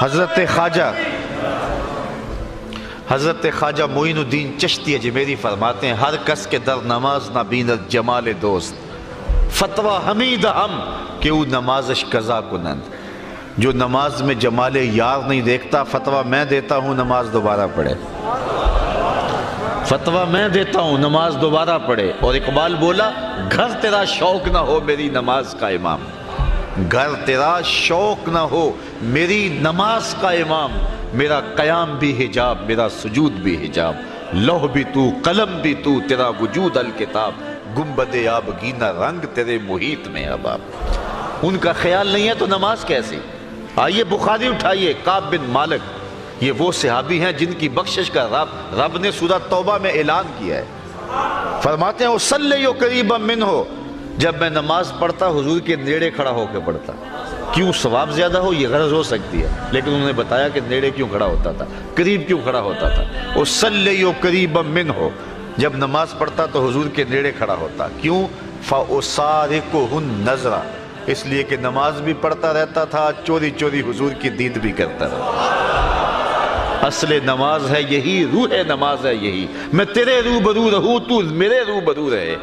حضرت خواجہ معین الدین چشتی اجمیری فرماتے ہیں ہر کس کے در نماز نہ بیند جمال دوست فتویٰ حمید ہم کہ او نمازش قضا کنند۔ جو نماز میں جمال یار نہیں دیکھتا فتویٰ میں دیتا ہوں نماز دوبارہ پڑھے، فتویٰ میں دیتا ہوں نماز دوبارہ پڑھے۔ اور اقبال بولا گھر تیرا شوق نہ ہو میری نماز کا امام، گھر تیرا شوق نہ ہو میری نماز کا امام، میرا قیام بھی حجاب میرا سجود بھی حجاب، لوح بھی تو قلم بھی تو تیرا وجود الکتاب، گنبد آبگینہ رنگ تیرے محیط میں احباب۔ ان کا خیال نہیں ہے تو نماز کیسی؟ آئیے بخاری اٹھائیے، کعب بن مالک، یہ وہ صحابی ہیں جن کی بخشش کا رب نے سورہ توبہ میں اعلان کیا ہے۔ فرماتے ہیں اصلی قریبا منہ، جب میں نماز پڑھتا حضور کے نیڑے کھڑا ہو کے پڑھتا۔ کیوں؟ ثواب زیادہ ہو یہ غرض ہو سکتی ہے، لیکن انہوں نے بتایا کہ نیڑے کیوں کھڑا ہوتا تھا، قریب کیوں کھڑا ہوتا تھا۔ اصلی قریبا منہ، جب نماز پڑھتا تو حضور کے نیڑے کھڑا ہوتا۔ کیوں؟ فَأُسَارِقُهُ النَّظْرَ، اس لیے کہ نماز بھی پڑھتا رہتا تھا، چوری چوری حضور کی دید بھی کرتا رہتا۔ اصل نماز ہے یہی، روح نماز ہے یہی، میں تیرے روبرو رہوں تو میرے روبرو رہے،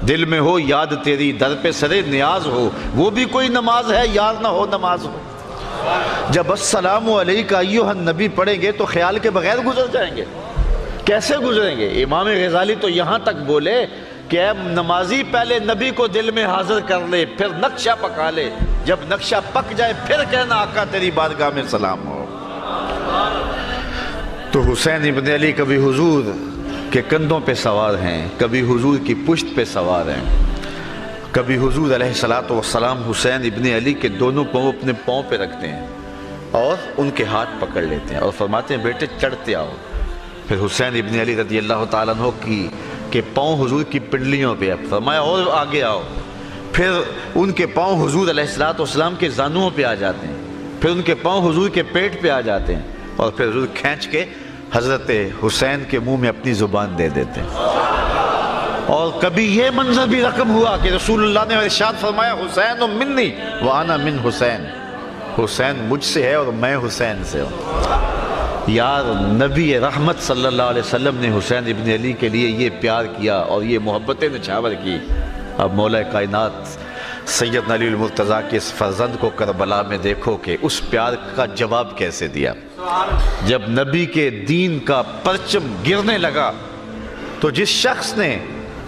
دل میں ہو یاد تیری در پہ سرے نیاز ہو، وہ بھی کوئی نماز ہے، یار نہ ہو نماز ہو۔ جب السلام علیکہ ایھا النبی پڑھیں گے تو خیال کے بغیر گزر جائیں گے، کیسے گزریں گے؟ امام غزالی تو یہاں تک بولے کہ اے نمازی پہلے نبی کو دل میں حاضر کر لے، پھر نقشہ پکا لے، جب نقشہ پک جائے پھر کہنا آقا تیری بارگاہ میں سلام ہو۔ تو حسین ابن علی کبھی حضور کے کندھوں پہ سوار ہیں، کبھی حضور کی پشت پہ سوار ہیں، کبھی حضور علیہ السلام حسین ابن علی کے دونوں پاؤں اپنے پاؤں پہ رکھتے ہیں اور ان کے ہاتھ پکڑ لیتے ہیں اور فرماتے ہیں بیٹے چڑھتے آؤ۔ پھر حسین ابن علی رضی اللہ تعالیٰ عنہ کے پاؤں حضور کی پنڈلیوں پہ، فرمایا اور آگے آؤ۔ پھر ان کے پاؤں حضور علیہ السلام کے زانوؤں پہ آ جاتے ہیں، پھر ان کے پاؤں حضور کے پیٹ پہ آ جاتے ہیں، اور پھر حضور کھینچ کے حضرت حسین کے منہ میں اپنی زبان دے دیتے ہیں۔ اور کبھی یہ منظر بھی رقم ہوا کہ رسول اللہ نے ارشاد فرمایا حسین منی وانا من حسین، حسین مجھ سے ہے اور میں حسین سے ہوں۔ یار نبی رحمت صلی اللہ علیہ وسلم نے حسین ابن علی کے لیے یہ پیار کیا اور یہ محبتیں نچھاور کی۔ اب مولا کائنات سیدنا علی المرتضیٰ کے اس فرزند کو کربلا میں دیکھو کہ اس پیار کا جواب کیسے دیا۔ جب نبی کے دین کا پرچم گرنے لگا تو جس شخص نے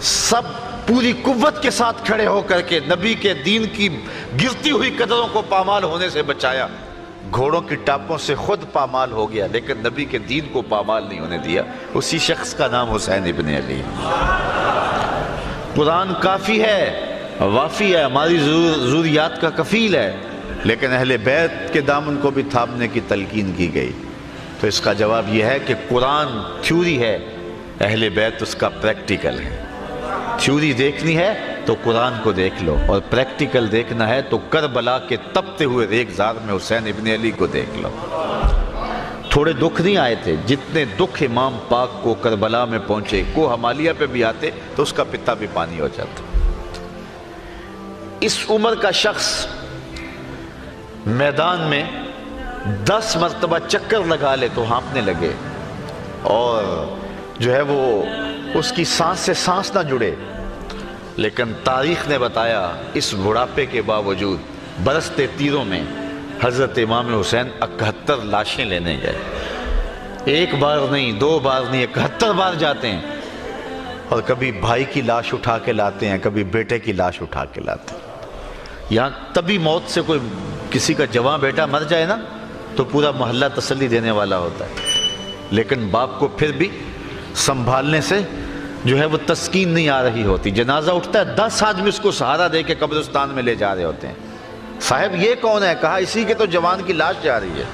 سب پوری قوت کے ساتھ کھڑے ہو کر کے نبی کے دین کی گرتی ہوئی قدروں کو پامال ہونے سے بچایا، گھوڑوں کی ٹاپوں سے خود پامال ہو گیا لیکن نبی کے دین کو پامال نہیں ہونے دیا، اسی شخص کا نام حسین ابن علی۔ قرآن کافی ہے، وافی ہے، ہماری ضروریات کا کفیل ہے، لیکن اہل بیت کے دامن کو بھی تھامنے کی تلقین کی گئی۔ تو اس کا جواب یہ ہے کہ قرآن تھیوری ہے، اہل بیت اس کا پریکٹیکل ہے۔ تھیوری دیکھنی ہے تو قرآن کو دیکھ لو، اور پریکٹیکل دیکھنا ہے تو کربلا کے تپتے ہوئے ریگزار میں حسین ابن علی کو دیکھ لو۔ تھوڑے دکھ نہیں آئے تھے، جتنے دکھ امام پاک کو کربلا میں پہنچے، کو ہمالیہ پہ بھی آتے تو اس کا پتا بھی پانی ہو جاتا۔ اس عمر کا شخص میدان میں 10 مرتبہ چکر لگا لے تو ہانپنے لگے، اور جو ہے وہ اس کی سانس سے سانس نہ جڑے، لیکن تاریخ نے بتایا اس بڑھاپے کے باوجود برستے تیروں میں حضرت امام حسین 71 لاشیں لینے گئے۔ ایک بار نہیں، 2 بار نہیں، 71 بار جاتے ہیں، اور کبھی بھائی کی لاش اٹھا کے لاتے ہیں، کبھی بیٹے کی لاش اٹھا کے لاتے ہیں۔ یہاں تبھی موت سے کوئی کسی کا جوان بیٹا مر جائے نا تو پورا محلہ تسلی دینے والا ہوتا ہے، لیکن باپ کو پھر بھی سنبھالنے سے جو ہے وہ تسکین نہیں آ رہی ہوتی۔ جنازہ اٹھتا ہے، 10 آدمی اس کو سہارا دے کے قبرستان میں لے جا رہے ہوتے ہیں۔ صاحب یہ کون ہے؟ کہا اسی کے تو جوان کی لاش جا رہی ہے۔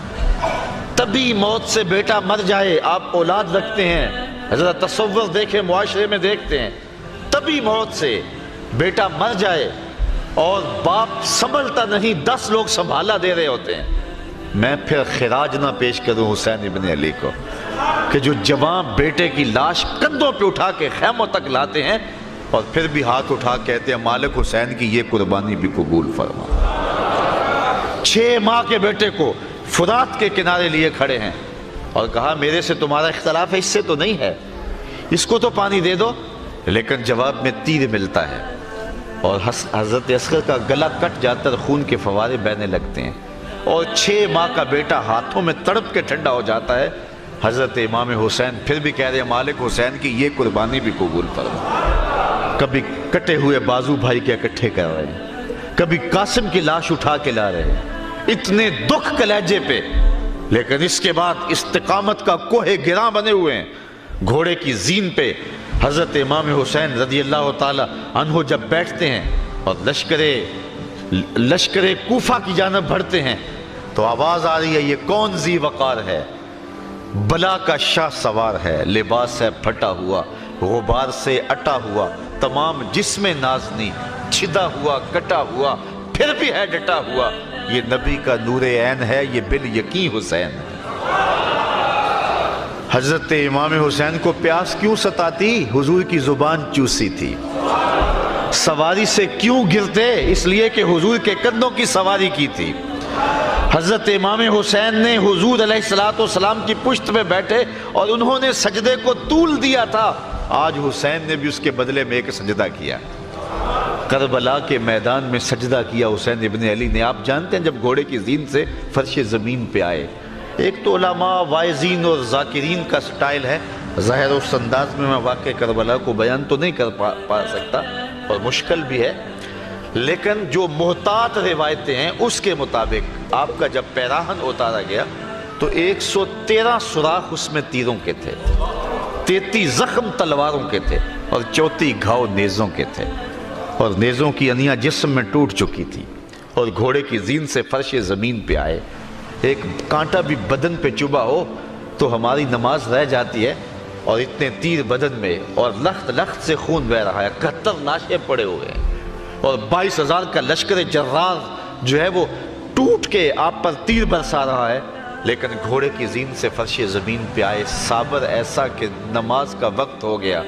تبھی موت سے بیٹا مر جائے، آپ اولاد رکھتے ہیں، حضرت تصور دیکھیں، معاشرے میں دیکھتے ہیں، تبھی موت سے بیٹا مر جائے اور باپ سنبھلتا نہیں، 10 لوگ سنبھالا دے رہے ہوتے ہیں۔ میں پھر خراج نہ پیش کروں حسین ابن علی کو کہ جو جوان بیٹے کی لاش کندھوں پہ اٹھا کے خیموں تک لاتے ہیں اور پھر بھی ہاتھ اٹھا کہتے ہیں مالک حسین کی یہ قربانی بھی قبول فرما۔ 6 ماہ کے بیٹے کو فرات کے کنارے لیے کھڑے ہیں اور کہا میرے سے تمہارا اختلاف ہے، اس سے تو نہیں ہے، اس کو تو پانی دے دو، لیکن جواب میں تیر ملتا ہے اور حضرت اصغر کا گلا کٹ جاتا ہے، خون کے فوارے بہنے لگتے ہیں اور 6 ماہ کا بیٹا ہاتھوں میں تڑپ کے ٹھنڈا ہو جاتا ہے۔ حضرت امام حسین پھر بھی کہہ رہے ہیں مالک حسین کی یہ قربانی بھی قبول فرما۔ کبھی کٹے ہوئے بازو بھائی کے اکٹھے کر رہے ہیں، کبھی قاسم کی لاش اٹھا کے لا رہے ہیں، اتنے دکھ کلیجے پہ، لیکن اس کے بعد استقامت کا کوہ گراں بنے ہوئے ہیں۔ گھوڑے کی زین پہ حضرت امام حسین رضی اللہ تعالی عنہ جب بیٹھتے ہیں اور لشکر کوفہ کی جانب بڑھتے ہیں تو آواز آ رہی ہے یہ کون ذی وقار ہے، بلا کا شاہ سوار ہے، لباس ہے پھٹا ہوا، غبار سے اٹا ہوا، تمام جسم نازنی، چھدا ہوا کٹا ہوا، پھر بھی ہے ڈٹا ہوا، یہ نبی کا نور عین ہے، یہ بال یقین حسین ہے۔ حضرت امام حسین کو پیاس کیوں ستاتی؟ حضور کی زبان چوسی تھی۔ سواری سے کیوں گرتے؟ اس لیے کہ حضور کے کندھوں کی سواری کی تھی۔ حضرت امام حسین نے حضور علیہ السلام کی پشت میں بیٹھے اور انہوں نے سجدے کو طول دیا تھا، آج حسین نے بھی اس کے بدلے میں ایک سجدہ کیا۔ کربلا کے میدان میں سجدہ کیا حسین ابن علی نے۔ آپ جانتے ہیں جب گھوڑے کی زین سے فرش زمین پہ آئے، ایک تو علماء وائزین اور ذاکرین کا سٹائل ہے، ظاہر اس انداز میں واقع کربلا کو بیان تو نہیں کر پا سکتا اور مشکل بھی ہے، لیکن جو محتاط روایتیں ہیں اس کے مطابق آپ کا جب پیراہن اتارا گیا تو 113 سوراخ اس میں تیروں کے تھے، 33 زخم تلواروں کے تھے اور 34 گھاؤ نیزوں کے تھے، اور نیزوں کی انیاں جسم میں ٹوٹ چکی تھی، اور گھوڑے کی زین سے فرش زمین پہ آئے۔ ایک کانٹا بھی بدن پہ چبھا ہو تو ہماری نماز رہ جاتی ہے، اور اتنے تیر بدن میں اور لخت لخت سے خون بہ رہا ہے، 71 لاشیں پڑے ہوئے ہیں اور 22,000 کا لشکر جرار جو ہے وہ ٹوٹ کے آپ پر تیر برسا رہا ہے، لیکن گھوڑے کی زین سے فرش زمین پہ آئے، صابر ایسا کہ نماز کا وقت ہو گیا۔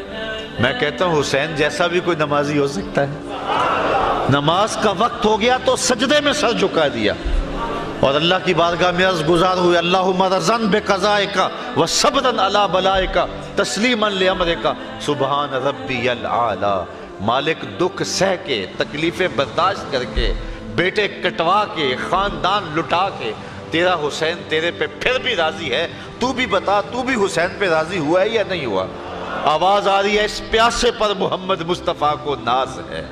میں کہتا ہوں حسین جیسا بھی کوئی نمازی ہو سکتا ہے، نماز کا وقت ہو گیا تو سجدے میں سر جھکا دیا اور اللہ کی بارگاہ میں عرض گزار ہوئے، اللہم رضن بقضائک و صبرن علی بلائک تسلیما لامرک سبحان ربی العالی۔ مالک دکھ سہ کے، تکلیفیں برداشت کر کے، بیٹے کٹوا کے، خاندان لٹا کے، تیرا حسین تیرے پہ پھر بھی راضی ہے۔ تو بھی بتا، تو بھی حسین پہ راضی ہوا ہے یا نہیں ہوا؟ آواز آ رہی ہے اس پیاسے پر محمد مصطفیٰ کو ناز ہے،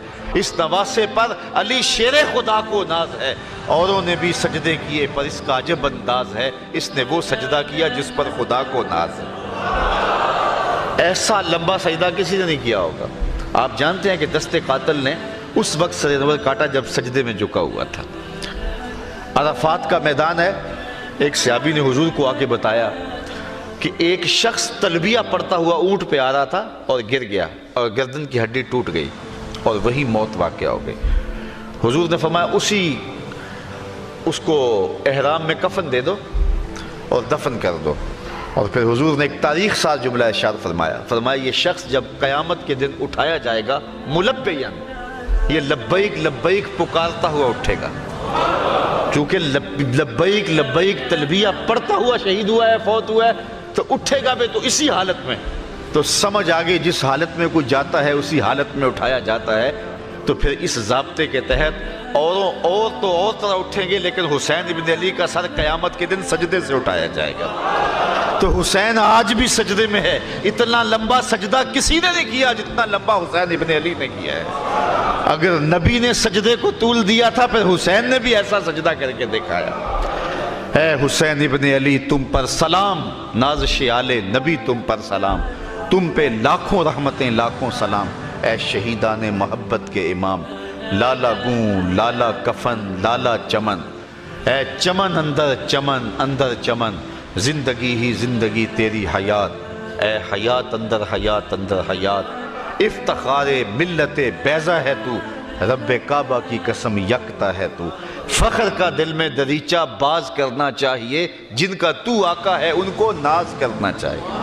اس نواسے پر علی شیر خدا کو ناز ہے۔ اوروں نے بھی سجدے کیے پر اس کا عجب انداز ہے، اس نے وہ سجدہ کیا جس پر خدا کو ناز ہے۔ ایسا لمبا سجدہ کسی نے نہیں کیا ہوگا۔ آپ جانتے ہیں کہ دست قاتل نے اس وقت سر انور کاٹا جب سجدے میں جھکا ہوا تھا۔ عرفات کا میدان ہے، ایک صحابی نے حضور کو آ کے بتایا کہ ایک شخص تلبیہ پڑھتا ہوا اونٹ پہ آ رہا تھا اور گر گیا اور گردن کی ہڈی ٹوٹ گئی اور وہی موت واقع ہو گئی۔ حضور نے فرمایا اس کو احرام میں کفن دے دو اور دفن کر دو، اور پھر حضور نے ایک تاریخ ساز جملہ ارشاد فرمایا یہ شخص جب قیامت کے دن اٹھایا جائے گا ملبیاً، یہ لبیک لبیک پکارتا ہوا اٹھے گا، کیونکہ لبیک لبیک تلبیہ پڑھتا ہوا شہید ہوا ہے، فوت ہوا ہے، تو اٹھے گا بھی تو اسی حالت میں۔ تو سمجھ آگے جس حالت میں کوئی جاتا ہے اسی حالت میں اٹھایا جاتا ہے۔ تو پھر اس ضابطے کے تحت اور طرح اٹھیں گے، لیکن حسین ابن علی کا سر قیامت کے دن سجدے سے اٹھایا جائے گا۔ تو حسین آج بھی سجدے میں ہے۔ اتنا لمبا سجدہ کسی نے نہیں کیا جتنا لمبا حسین ابن علی نے کیا ہے۔ اگر نبی نے سجدے کو طول دیا تھا پھر حسین نے بھی ایسا سجدہ کر کے دکھایا۔ اے حسین ابن علی تم پر سلام، نازش آل نبی تم پر سلام، تم پہ لاکھوں رحمتیں لاکھوں سلام، اے شہیدان محبت کے امام، لالا گون لالا کفن لالا چمن، اے چمن اندر چمن، زندگی ہی زندگی تیری حیات، اے حیات اندر حیات، افتخار ملت بیضا ہے تو، رب کعبہ کی قسم یکتا ہے تو، فخر کا دل میں دریچہ باز کرنا چاہیے، جن کا تو آقا ہے ان کو ناز کرنا چاہیے۔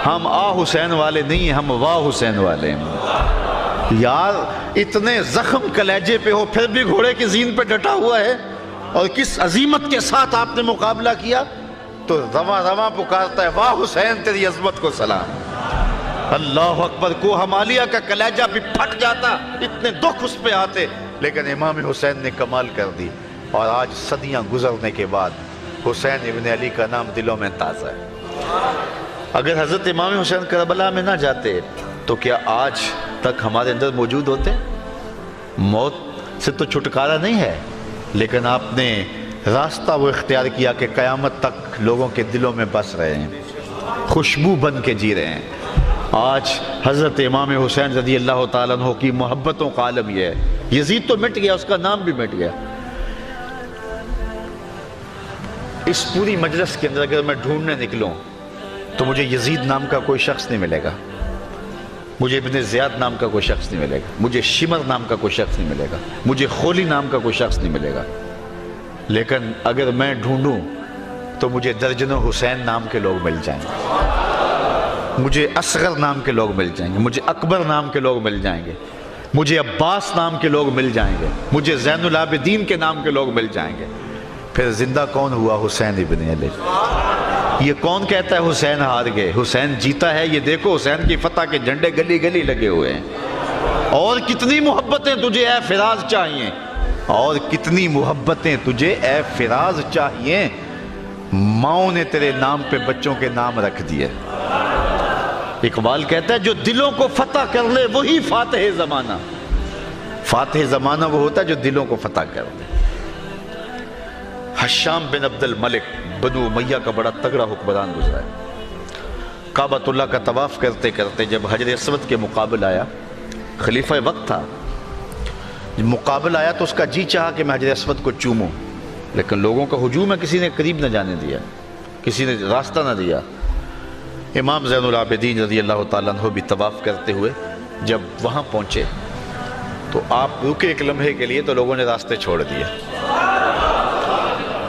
ہم حسین والے نہیں ہیں، ہم واہ حسین والے ہیں۔ یار اتنے زخم کلیجے پہ ہو پھر بھی گھوڑے کی زین پہ ڈٹا ہوا ہے، اور کس عظیمت کے ساتھ آپ نے مقابلہ کیا، تو رواں رواں پکارتا ہے واہ حسین تیری عظمت کو سلام۔ اللہ اکبر، کوہ ہمالیہ کا کلیجہ بھی پھٹ جاتا، اتنے دکھ اس پہ آتے، لیکن امام حسین نے کمال کر دی، اور آج صدیاں گزرنے کے بعد حسین ابن علی کا نام دلوں میں تازہ ہے۔ اگر حضرت امام حسین کربلا میں نہ جاتے تو کیا آج تک ہمارے اندر موجود ہوتے؟ موت سے تو چھٹکارا نہیں ہے، لیکن آپ نے راستہ وہ اختیار کیا کہ قیامت تک لوگوں کے دلوں میں بس رہے ہیں، خوشبو بن کے جی رہے ہیں۔ آج حضرت امام حسین رضی اللہ تعالیٰ عنہ کی محبتوں کا عالم یہ ہے۔ یزید تو مٹ گیا، اس کا نام بھی مٹ گیا۔ اس پوری مجلس کے اندر اگر میں ڈھونڈنے نکلوں تو مجھے یزید نام کا کوئی شخص نہیں ملے گا، مجھے ابن زیاد نام کا کوئی شخص نہیں ملے گا، مجھے شمر نام کا کوئی شخص نہیں ملے گا، مجھے خولی نام کا کوئی شخص نہیں ملے گا۔ لیکن اگر میں ڈھونڈوں تو مجھے درجنوں حسین نام کے لوگ مل جائیں گے، مجھے اصغر نام کے لوگ مل جائیں گے، مجھے اکبر نام کے لوگ مل جائیں گے، مجھے عباس نام کے لوگ مل جائیں گے، مجھے زین العابدین کے نام کے لوگ مل جائیں گے۔ پھر زندہ کون ہوا؟ حسین ابن علی۔ یہ کون کہتا ہے حسین ہار گئے؟ حسین جیتا ہے، یہ دیکھو حسین کی فتح کے جھنڈے گلی گلی لگے ہوئے ہیں۔ اور کتنی محبتیں تجھے اے فراز چاہیے، اور کتنی محبتیں تجھے اے فراز چاہیے، ماؤں نے تیرے نام پہ بچوں کے نام رکھ دیے۔ اقبال کہتا ہے جو دلوں کو فتح کر لے وہی فاتح زمانہ۔ فاتح زمانہ وہ ہوتا ہے جو دلوں کو فتح کر دے۔ حشام بن عبد الملک بنو امیہ کا بڑا تگڑا حکمران گزرا ہے۔ کعبۃ اللہ کا طواف کرتے کرتے جب حجر اسود کے مقابل آیا، خلیفہ وقت تھا، جب مقابل آیا تو اس کا جی چاہا کہ میں حجر اسود کو چوموں، لیکن لوگوں کا ہجوم ہے، کسی نے قریب نہ جانے دیا، کسی نے راستہ نہ دیا۔ امام زین العابدین رضی اللہ تعالیٰ عنہ بھی طواف کرتے ہوئے جب وہاں پہنچے تو آپ رکے ایک لمحے کے لیے، تو لوگوں نے راستے چھوڑ دیے۔